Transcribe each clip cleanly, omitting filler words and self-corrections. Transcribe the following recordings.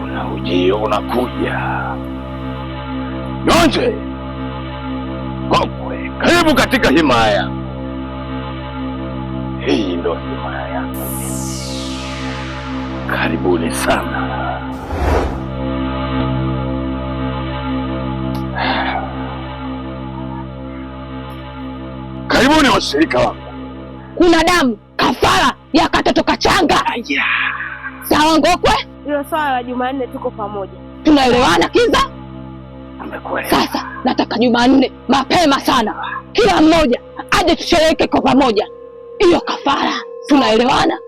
Kuna ujio unakuja. Nyonje, Kokwe, karibu katika himaya yangu. Hii ndo himaya yangu. Karibuni sana. Karibuni washirika wangu. Kuna damu kafara ya katoto kachanga. Sawa Ngokwe? Hilo swala la Jumanne tuko pamoja. Tunaelewana Kiza? Amekuelewa. Sasa nataka Jumanne mapema sana, kila mmoja aje tushereheke kwa pamoja hiyo kafara. Tunaelewana?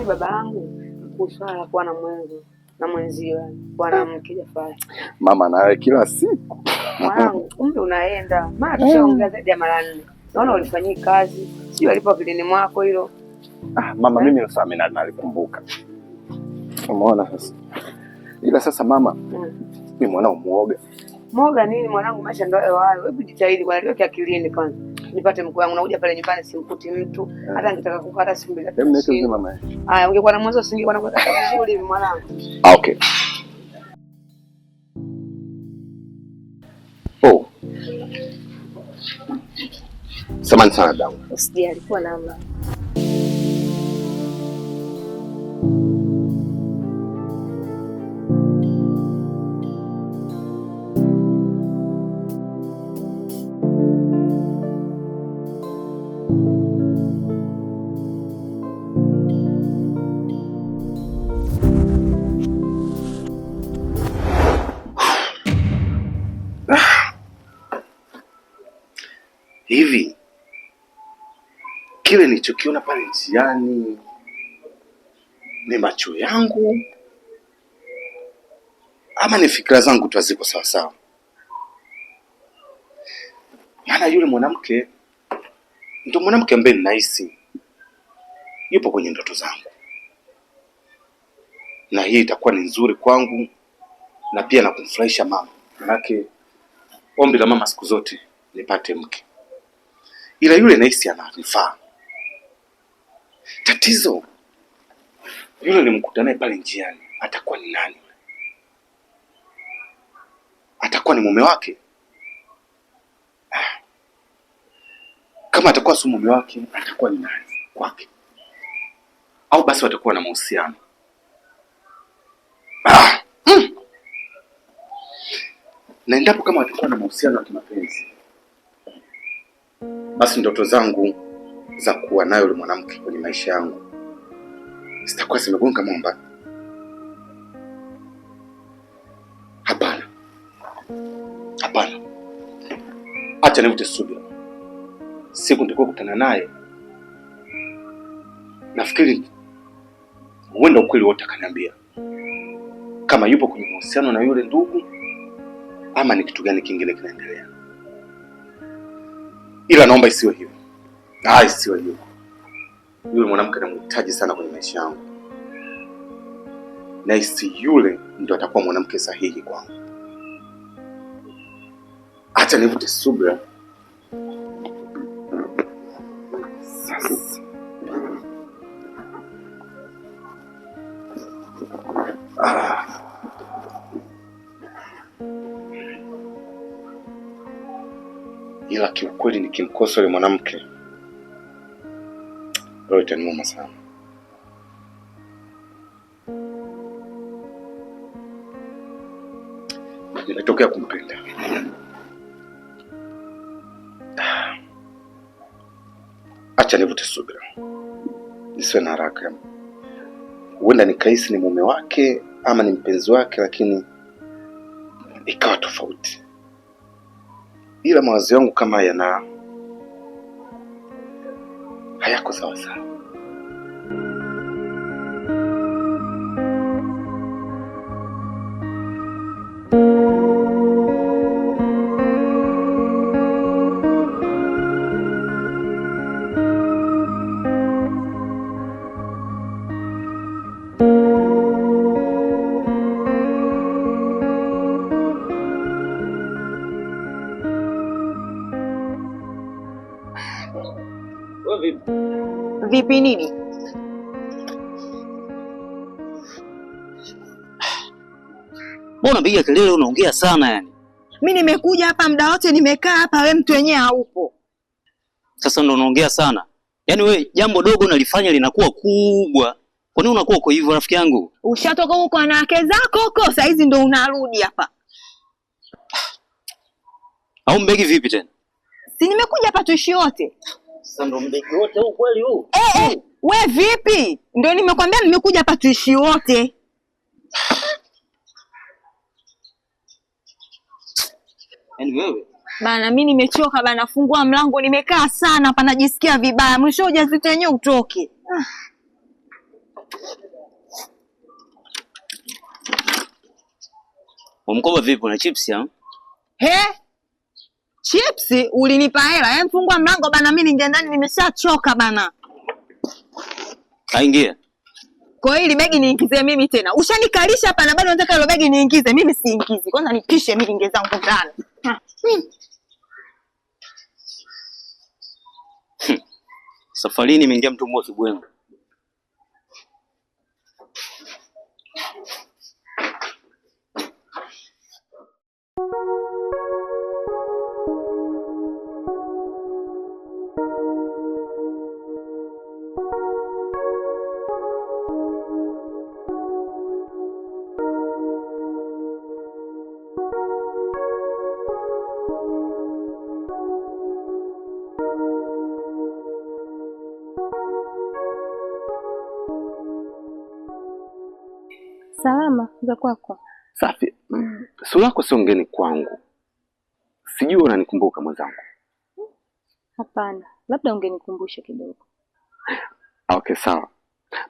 Baba yangu kuswala kuwa na mwenzi na mwenzio mwanamke Jafari. Mama nawe kila siku. Mwanangu, kumbe unaenda. Maana tushaongea zaidi ya mara 4. Naona ulifanyia kazi. Sio alipo kilini mwako hilo. Mama mimi ndo saa nalikumbuka. Umeona sasa. Ila sasa mama, mimi mwanao muoga. Muoga nini mwanangu, maisha ndio hayo. Hebu jitahidi bwana, liweke akilini kwanza. Nipate mkuu wangu, nakuja pale nyumbani simkuti mtu. Hata nitaka kukata siku mbili. Hebu niweke mama. Haya, ungekuwa na mwanzo usingekuwa na kukata vizuri hivi mwanangu. Okay. Oh. Samahani sana damu. Usijali, alikuwa na amani. Hivi kile nilichokiona pale njiani ni macho yangu ama ni fikra zangu tu haziko sawa sawa? Maana yule mwanamke ndio mwanamke ambaye ninahisi yupo kwenye ndoto zangu, na hii itakuwa ni nzuri kwangu na pia na kumfurahisha mama. Manake ombi la mama siku zote nipate mke, ila yule nahisi ananifaa. Tatizo yule nilimkuta naye pale njiani, atakuwa ni nani? Atakuwa ni mume wake? Kama atakuwa si mume wake, atakuwa ni nani kwake? Au basi watakuwa na mahusiano? Na endapo kama watakuwa na mahusiano ya kimapenzi, basi ndoto zangu za kuwa nayo yule mwanamke kwenye maisha yangu zitakuwa zimegonga mwamba. Hapana, hapana, acha nivute subira. Siku nitakuwa kukutana naye, nafikiri huenda ukweli wote akaniambia kama yupo kwenye mahusiano na yule ndugu ama ni kitu gani kingine kinaendelea. Ila naomba isiwe hivyo. Isiwe hivyo. Yule mwanamke namhitaji sana kwenye maisha yangu, na yule ndio atakuwa mwanamke sahihi kwangu. Acha nivute subira. Sasa ila kiukweli nikimkosa yule mwanamke leo itaniuma sana. Nimetokea kumpenda. Acha nivute subira, nisiwe na haraka. huenda nikahisi ni mume wake ama ni mpenzi wake, lakini ikawa tofauti. Ila mawazo yangu kama hayako sawa sawa. Vipi nini? Mbona piga kelele unaongea sana yani? Mimi nimekuja hapa muda wote nimekaa hapa, wewe mtu wenyewe haupo. Sasa ndo unaongea sana. Yaani wewe jambo dogo unalifanya linakuwa kubwa. Kwa nini unakuwa uko hivyo rafiki yangu? Ushatoka huko na wake zako huko, sasa hizi ndo unarudi hapa. Au mbegi vipi tena? Si nimekuja hapa tuishi wote. Sasa ndo mbegi wote huu kweli huu? We vipi? Ndio nimekwambia nimekuja hapa tuishi wote. Yaani wewe? Bana mimi nimechoka bana, fungua mlango, nimekaa sana hapa najisikia vibaya. Mwisho ujazito wenyewe utoke. Mkoba vipi na chips ya? Chips ulinipa hela, fungua mlango bana, mimi ninge ndani nimeshachoka bana. Kaingia. Kwa hiyo ile begi niingize mimi tena. Ushanikalisha hapa na bado unataka ile begi niingize. Mimi siingizi. Kwanza nipishe mimi ninge zangu ndani. Safarini imeingia mtu mmoja kibwengo. Salama za kwako? Safi. Sura yako sio ngeni kwangu. Sijui unanikumbuka mwenzangu. Hapana, labda ungenikumbusha kidogo. Okay, sawa.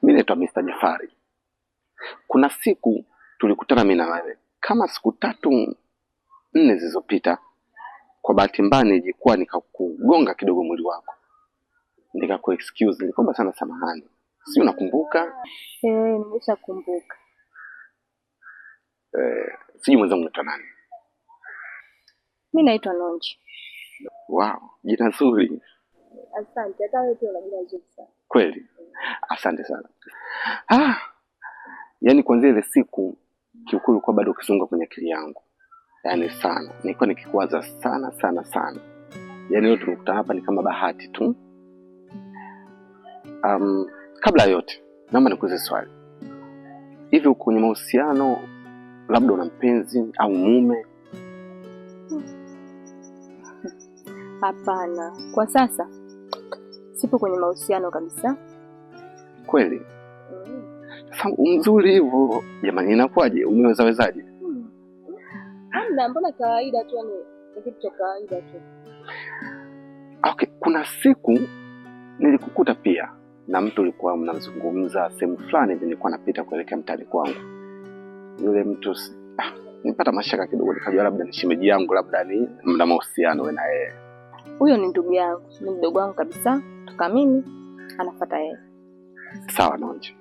Mimi naitwa Mr. Jafari. Kuna siku tulikutana mimi na wewe kama siku 3-4 zilizopita. Kwa bahati mbaya nilikuwa nikakugonga kidogo mwili wako. Nikaku excuse, nilikomba sana samahani. Si unakumbuka? Nimeshakumbuka. Sijui mwenzangu unaitwa nani? Mimi naitwa Nonji. Wow, jina zuri. Asante, hata wewe pia una jina zuri sana. Kweli? Asante sana. Yaani kuanzia ile siku kiukulu kwa bado ukizunguka kwenye akili yangu. Yaani sana. Nilikuwa nikikuwaza sana sana sana. Yaani leo tumekutana hapa ni kama bahati tu. Kabla yote, naomba nikuulize swali. Hivi uko kwenye mahusiano, labda una mpenzi au mume? Hapana, kwa sasa sipo kwenye mahusiano kabisa. Kweli? Sasa mzuri hivyo. Jamani, inakuwaje? Umewezaje? Hamna, mbona kawaida tu, ni kitu cha kawaida tu. Okay, kuna siku nilikukuta pia na mtu ulikuwa mnazungumza sehemu fulani, nilikuwa napita kuelekea mtaani kwangu. Yule mtu nipata mashaka kidogo, nikajua labda ni shemeji yangu, labda ni mna mahusiano wewe na yeye. Huyo ni ndugu yangu, ni mdogo wangu kabisa, toka mimi anafuata yeye. Sawa Nonji.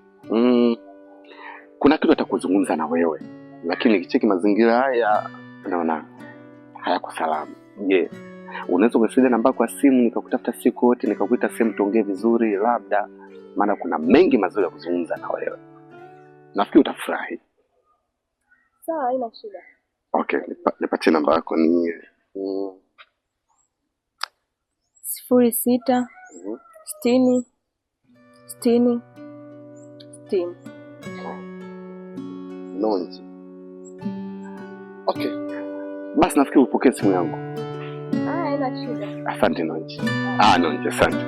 Kuna kitu atakuzungumza na wewe, lakini nikicheki mazingira haya naona hayako salama. Je, unaweza kunisaidia namba kwa simu nikakutafuta siku yote nikakuita sehemu tuongee vizuri labda, maana kuna mengi mazuri ya kuzungumza na wewe. Nafikiri utafurahi. Sawa, haina shida. Okay, nipatie namba yako ni 06 60 60 60. Nonji. Okay. Basi nafikiri upokee simu yangu. Haina shida. Asante Nonji. Nonji, asante.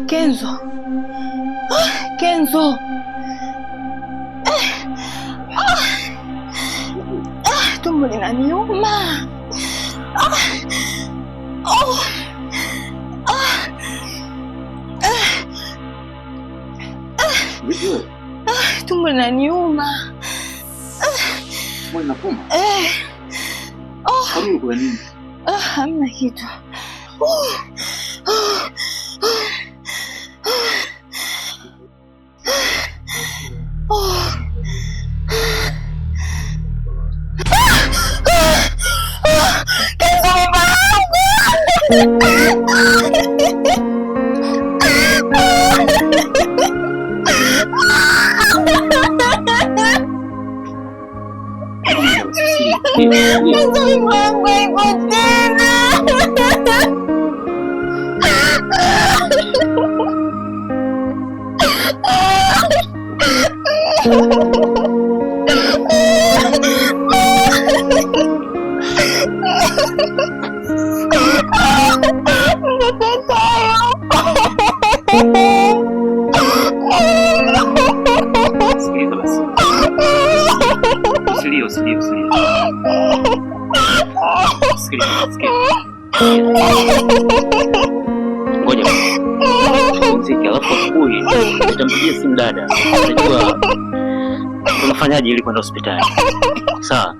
Kenzo. Kenzo. Tumbo linaniuma. Tumbo linaniuma. Mbona inakuuma? Kwani uko nini? Hamna kitu. Ngoja mziki, alafu asubuhi nitampigia simu dada, najua tunafanyaje ili kwenda hospitali. Sawa?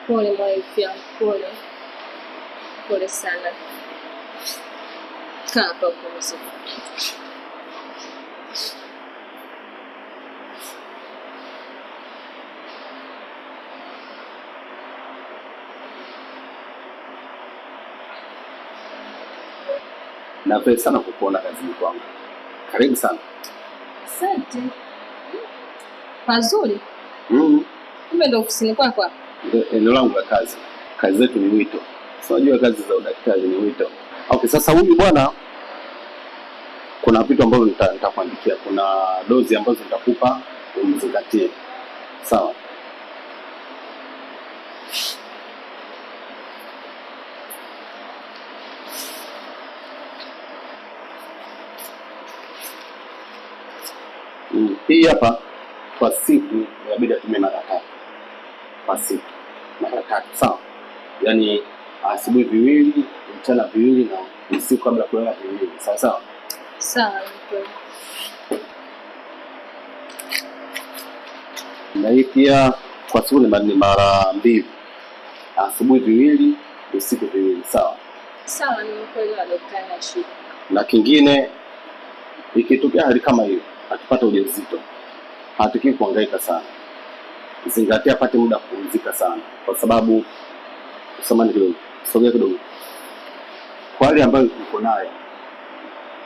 Pole wife yangu, pole. Pole sana. Kaa hapa pumzika. Napenda sana kukuona kazini kwangu. Karibu sana. Asante. Pazuri. Kumbe ndo ofisini kwako hapa? Eneo langu la kazi. Kazi zetu ni wito. Unajua kazi za udaktari ni wito. Okay, sasa huyu bwana, kuna vitu ambavyo nitakuandikia. Kuna dozi ambazo nitakupa umzingatie. Sawa? Hii hapa kwa siku inabidi atumie mara 3 kwa siku, mara 3, sawa? Yaani asubuhi 2, mchana 2 na usiku kabla kulala 2, sawa sawa? Sawa. Na hii pia kwa siku ni mara 2, asubuhi 2, usiku 2, sawa? Sawa, nimekuelewa daktari, na shida. Na kingine, ikitokea hali kama hiyo, akipata ujauzito, hataki kuhangaika sana. Zingatia apate muda kupumzika sana, kwa sababu samani kidogo, sogea kidogo. Kwa hali ambayo uko nayo,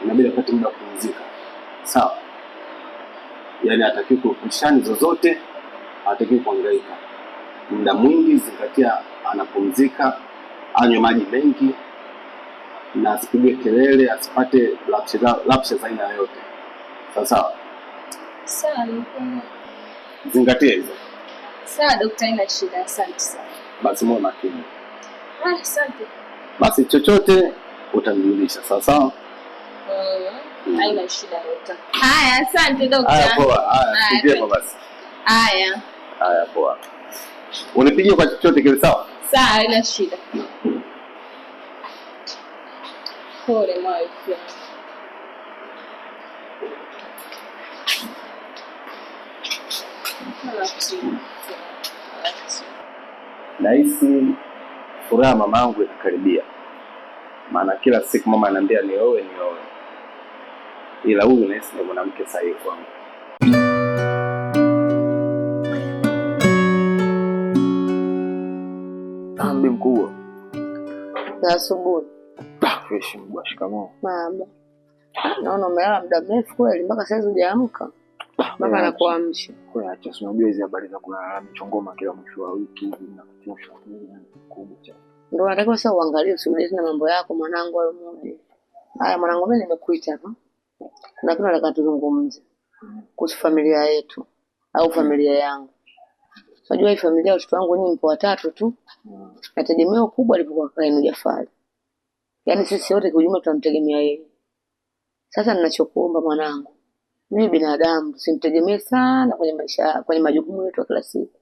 inabidi apate muda kupumzika. Sawa? Yaani hataki kupushani zozote, hataki kuhangaika. Muda mwingi zingatia anapumzika, anywe maji mengi na asipige kelele, asipate lapsha za aina yoyote. Sawa? Sawa, nimekuelewa. Zingatia hizo. Sawa daktari, na shida. Asante sana. Basi muwe makini. Asante. Basi chochote utanijulisha, sawa? Haina shida daktari. Haya, asante daktari. Haya poa. Haya, sije basi. Haya. Haya poa. Unipigie kwa chochote kile, sawa? Sawa, haina shida. Pole wife. Nahisi furaha mamangu inakaribia. Maana kila siku mama ananiambia nioe. Ila huyu nahisi ni mwanamke sahihi kwangu. Ambi mkubwa. Za asubuhi. Fresh mbwa, shikamoo. Baba. Naona umelala muda mrefu kweli mpaka sasa hujaamka. mpaka anakuamsha. Kwa acha unajua hizo habari za kulala michongoma kila mwisho wa wiki hivi na kuchosha kubwa. Ndio nataka sasa uangalie usirudie na mambo yako mwanangu wewe mmoja. Haya mwanangu mimi nimekuita hapa. Na kuna nataka tuzungumze kuhusu familia yetu au familia yangu. Unajua hii familia watoto wangu ni mpo watatu tu. Na tegemeo kubwa lipokuwa Kainu Jafari. Yaani sisi wote kwa ujumla tunamtegemea yeye. Sasa ninachokuomba mwanangu, mimi binadamu simtegemee sana kwenye maisha, kwenye majukumu yetu ya kila siku.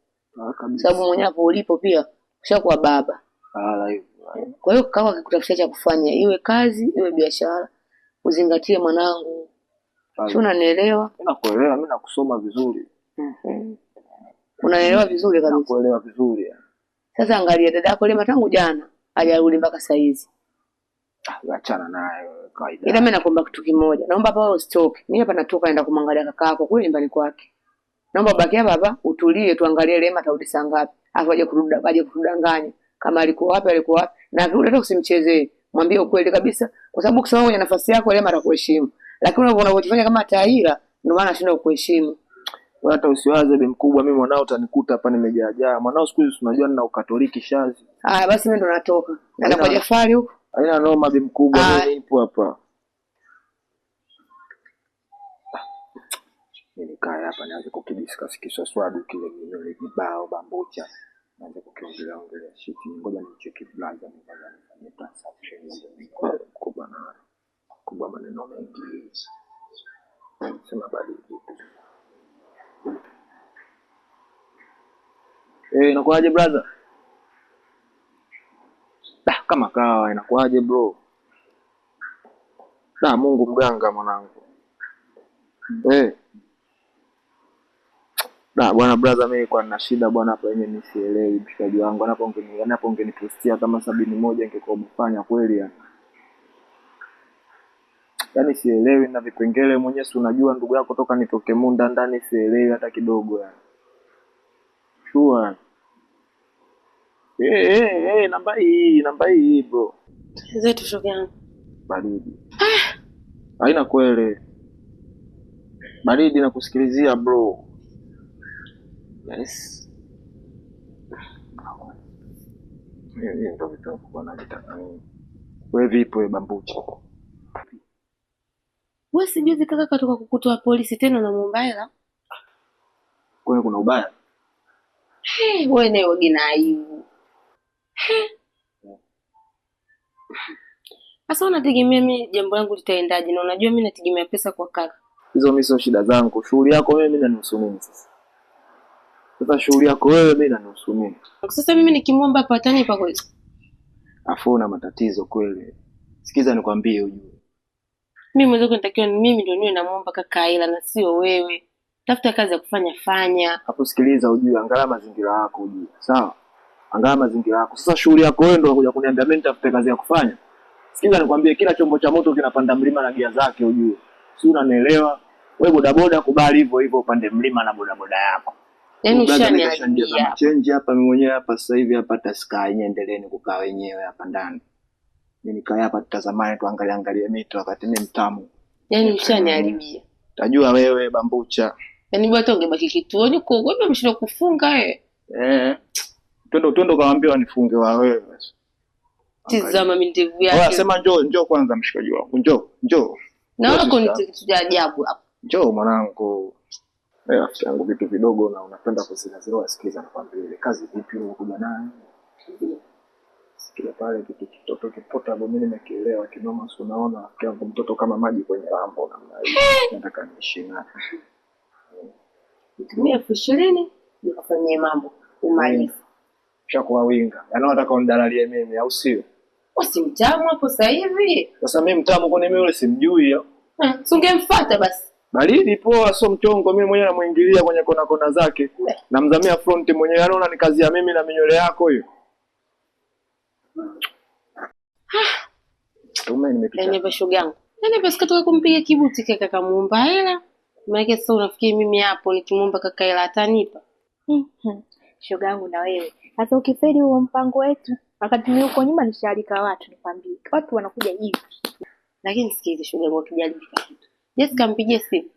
Sababu mwenyewe hapo ulipo pia ushakuwa baba. Kwa hiyo kama akikutafutia cha kufanya, iwe kazi, iwe biashara, uzingatie mwanangu. Sio, unanielewa? Nakuelewa, mimi nakusoma vizuri. Unaelewa vizuri kabisa. Nakuelewa vizuri. Sasa angalia dada yako lema tangu jana hajarudi mpaka saa hizi. Achana naye kawaida. Ila mimi nakuomba kitu kimoja. Naomba hapa usitoke. Mimi hapa natoka naenda kumwangalia kaka yako kule nyumbani kwake. Naomba baki hapa hapa utulie tuangalie Lema atarudi saa ngapi. Afu aje kudanganya. Kama alikuwa wapi. Na akirudi hata usimchezee. Mwambie ukweli kabisa. Kwa sababu ukisema kwenye nafasi yako Lema atakuheshimu. Lakini unavyofanya kama tahira ndio maana anashindwa kukuheshimu. Wewe hata usiwaze bi mkubwa, mimi mwanao utanikuta hapa nimejaa. Mwanao siku hizi unajua nina ukatoliki shazi. Haya basi mimi ndo natoka. Naenda kwa Jafari huko. Haina noma bi mkubwa, mimi nipo hapa. Nilikaa hapa nianze kukidiscuss kiswaswadu kile mimi kibao bambucha. Naanza ongelea shit. Ngoja nicheki blaza nifanye transaction ndio kubwa maneno mengi. Sema bali. Inakuaje brother? Kama kawa inakuaje bro? Mungu mganga mwanangu. Bwana brother, mimi kwa nina shida bwana hapa yenyewe nisielewi mshikaji wangu. Anapo ungenipostia kama 71 ingekuwa umefanya kweli yani. Yaani sielewi na vipengele mwenyewe, si unajua ndugu yako toka nitoke munda ndani sielewi hata kidogo yani. Sure. Namba hii bro. Zetu shoga yangu. Baridi. Haina kweli. Baridi na kusikilizia bro. Yes. Yeye ndio vitu kwa nataka nini. Wewe vipi wewe bambucha? Wewe sijuzi kaka katoka kukutoa polisi tena na muomba hela. Kwa kuna ubaya? Wewe nayo gina aibu. Sasa unategemea mimi jambo langu litaendaje? Na unajua mimi nategemea pesa kwa kaka. Hizo mimi sio shida zangu. Shughuli yako wewe mimi nanihusu nini sasa? Sasa shughuli yako wewe mimi nanihusu nini? Sasa mimi nikimwomba patani pa kweli. Afu una matatizo kweli. Sikiza nikwambie ujue. Mimi mwenzako nitakiwa mimi ndio niwe namuomba kaka ila na sio wewe. Tafuta kazi ya kufanya. Hapo sikiliza ujue, angalia mazingira yako ujue. Sawa? Angalia mazingira yako. Sasa shughuli yako wewe ndio unakuja kuniambia mimi nitafute kazi ya kufanya. Sikiza nikwambie, kila chombo cha moto kinapanda mlima na gia zake ujue. Si unanielewa? Wewe bodaboda kubali hivyo upande mlima na bodaboda yako. Yaani ushaniambia. Change hapa mimi mwenyewe hapa sasa hivi hapa taskaa yenyewe endeleeni kukaa wenyewe hapa ndani. Mimi nikaa hapa tutazamane tuangalie mito wakati ni mtamu. Yaani ushaniharibia. Tajua wewe bambucha. Yaani bwana ungebaki kituoni huko, wewe mshindo kufunga wewe. Twende kawaambia wanifunge wa wewe basi. Tizama mimi ndevu yake. Wewe sema njoo kwanza mshikaji wangu. Njoo. Naona kuna kitu cha ajabu hapo. Njoo mwanangu. Rafiki yangu vitu vidogo na unapenda kuzinazira, sikiza nakwambia ile kazi vipi unakuja nayo. Sikia pale kitu kitoto kipota hapo mimi nimekielewa kinoma, si unaona rafiki yangu mtoto kama maji kwenye rambo namna hiyo. Nataka niishi naye. Nitumie 20,000 nikafanyie mambo umalifu. Ushakuwa winga. Yaani nataka unidalalie mimi au sio? Usimtamu hapo sasa hivi. Sasa mimi mtamu kwa nini yule simjui hiyo? Ungemfuata basi. Baridi poa, sio mchongo, mimi mwenyewe namuingilia kwenye kona zake. Namzamia front mwenyewe, anaona ni kazi ya mimi na minyole yako hiyo. Tume nimepita. Yaani pa shoga yangu. Yaani basi katoka kumpiga kibuti kaka muomba hela. Maana sasa unafikiri mimi hapo nikimuomba kaka hela atanipa? Shoga yangu na wewe. Sasa ukifeli huo mpango wetu, wakati mimi uko nyuma nishalika watu nikwambie. Watu wanakuja hivi. Lakini sikize shoga yangu, ukijali kitu. Jessica mpigie simu.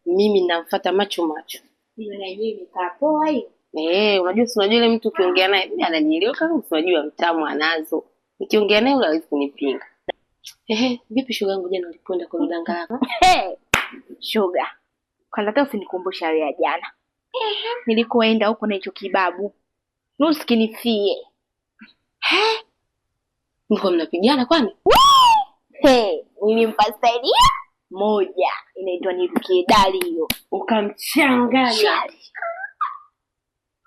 mimi namfuata macho macho. Hiyo na yeye imekaa poa hiyo. Unajua ile mtu ukiongea naye ananielewa, kama unajua mtamu anazo. Nikiongea naye hawezi kunipinga. Vipi shoga yangu, jana ulikwenda kwa danga lako? Shoga. Kwanza hata usinikumbusha wewe ya jana. Nilikoenda huko na hicho kibabu. Nusikinifie. Mko mnapigana kwani? Nilimpa staili moja inaitwa nirukie dali hiyo. Ukamchanganya.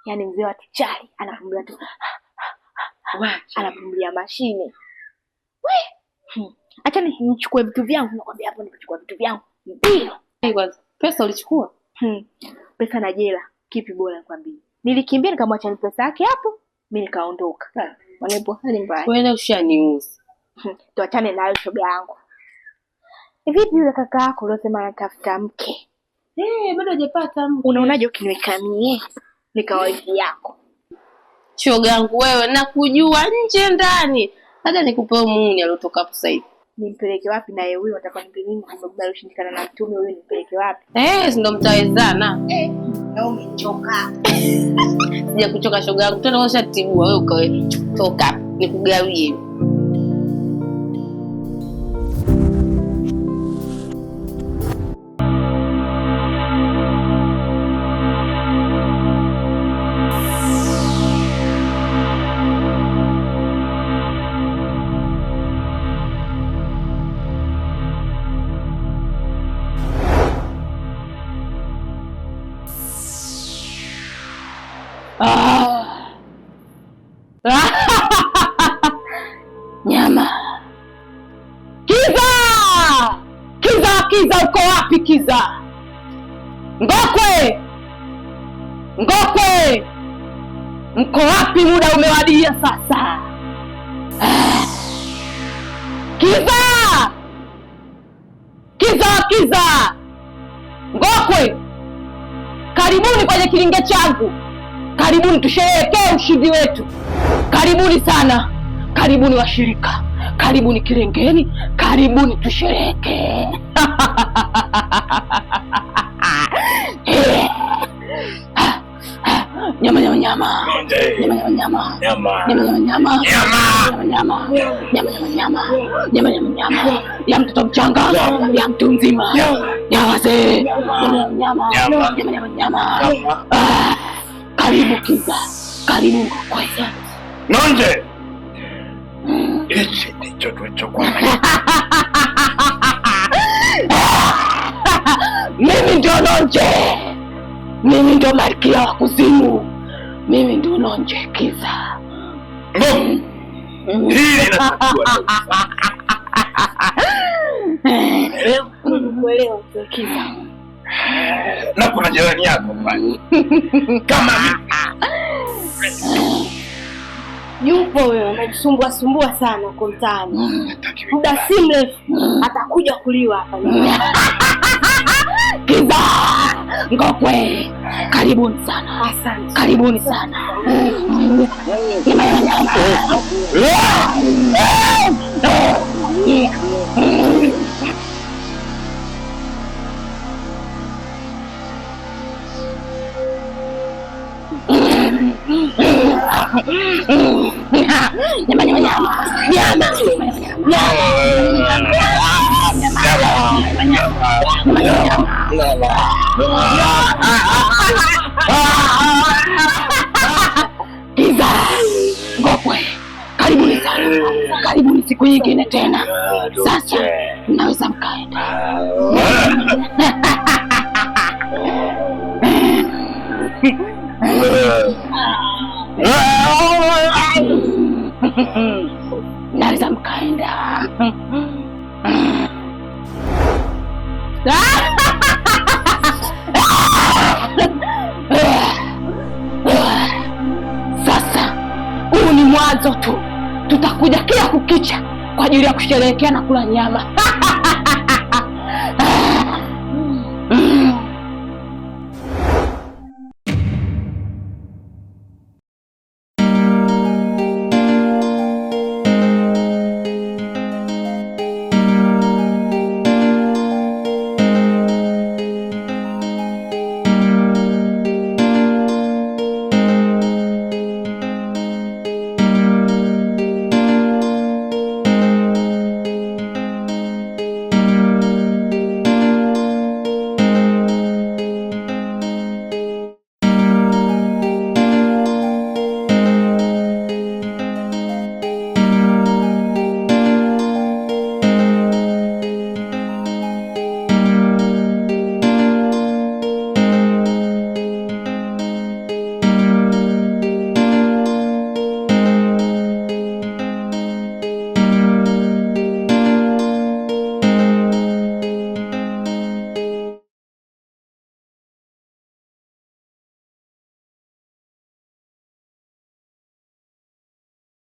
Yaani mzee wa tuchai anapumlia tu. Anapumlia mashine. Acha nichukue vitu vyangu, nakwambia hapo nikichukua vitu vyangu. Ndio. Kwanza pesa ulichukua? Pesa na jela. Kipi bora nikwambie? Nilikimbia nikamwacha pesa yake hapo, mimi nikaondoka. Wanapo hali mbaya. Wewe ushaniuzi. Tuachane nayo shoga yangu. Vipi yule kaka yako uliosema anatafuta mke? Bado hajapata mke. Unaonaje ukiniweka mie nikawa wifi yako? Shoga yangu wewe, nakujua nje ndani. Hata nikupe muuni aliotoka hapo sasa hivi. Nimpeleke wapi naye huyo? Nataka nimpeleke mbona ushindikana na mtume huyo, nimpeleke wapi? Si ndo mtawezana. Na umechoka. Sija kuchoka shoga yangu. Tena ushatibua wewe ukawe toka nikugawie. Nyama. Kiza uko wapi Kiza? Ngokwe. Mko wapi? Muda umewadia sasa. Kiza. Ngokwe. Karibuni kwenye kilinge changu. Karibuni tusherehekee ushindi wetu. Karibuni sana. Karibuni washirika. Karibuni kilengeni. Karibuni tusherehekee. Nyama. Ya mtoto mchanga, ya mtu mzima, ya wazee. Nyama. Karibu Kiza. Karibu Ngokwe. Nonje. Hichi ndicho tulichokuwa. Mimi ndio Nonje. Mimi ndio malkia wa kuzimu. Mimi ndio Nonje Kiza. Hili Kuelewa Kiza. na kuna jirani yako pale. Kama yupo wewe, anajisumbua sana huko mtaani. Muda si mrefu atakuja kuliwa hapa. Kiza, Ngokwe, karibuni sana. Asante. Karibuni sana. Kiza, Ngokwe, karibuni sana. Karibuni siku nyingine tena. Sasa mnaweza mkaenda. Naweza mkaenda. Sasa huu ni mwanzo tu, tutakuja kila kukicha kwa ajili ya kusherehekea na kula nyama.